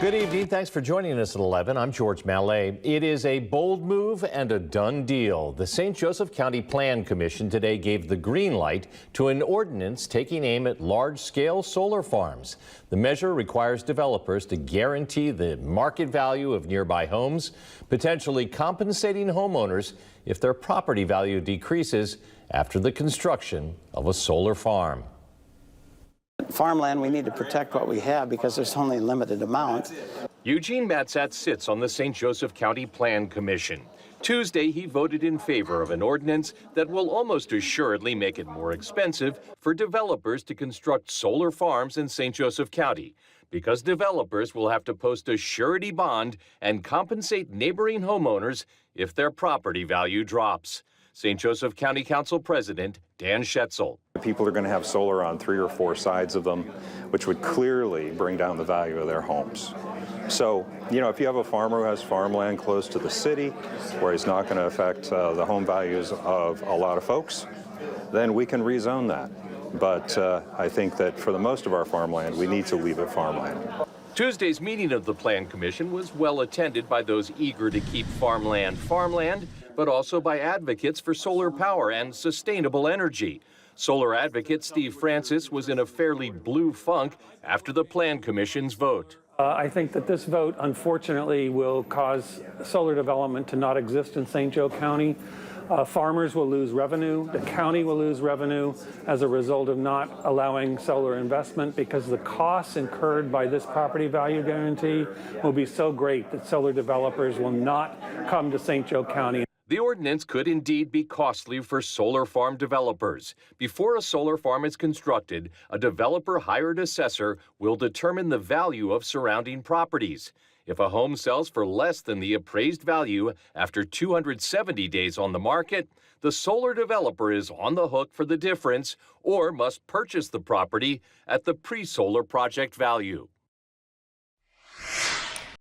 Good evening. Thanks for joining us at 11. I'm George Mallet. It is a bold move and a done deal. The St. Joseph County Plan Commission today gave the green light to an ordinance taking aim at large-scale solar farms. The measure requires developers to guarantee the market value of nearby homes, potentially compensating homeowners if their property value decreases after the construction of a solar farm. Farmland, we need to protect what we have because there's only a limited amount. Eugene Matzat sits on the St. Joseph County Plan Commission. Tuesday, he voted in favor of an ordinance that will almost assuredly make it more expensive for developers to construct solar farms in St. Joseph County, because developers will have to post a surety bond and compensate neighboring homeowners if their property value drops. St. Joseph County Council President Dan Schetzel. People are going to have solar on 3 or 4 sides of them, which would clearly bring down the value of their homes. So, if you have a farmer who has farmland close to the city, where he's not going to affect the home values of a lot of folks, then we can rezone that. But I think that for the most of our farmland, we need to leave it farmland. Tuesday's meeting of the Plan Commission was well attended by those eager to keep farmland farmland, but also by advocates for solar power and sustainable energy. Solar advocate Steve Francis was in a fairly blue funk after the Plan Commission's vote. I think that this vote, unfortunately, will cause solar development to not exist in St. Joe County. Farmers will lose revenue. The county will lose revenue as a result of not allowing solar investment, because the costs incurred by this property value guarantee will be so great that solar developers will not come to St. Joe County. The ordinance could indeed be costly for solar farm developers. Before a solar farm is constructed, a developer-hired assessor will determine the value of surrounding properties. If a home sells for less than the appraised value after 270 days on the market, the solar developer is on the hook for the difference or must purchase the property at the pre-solar project value.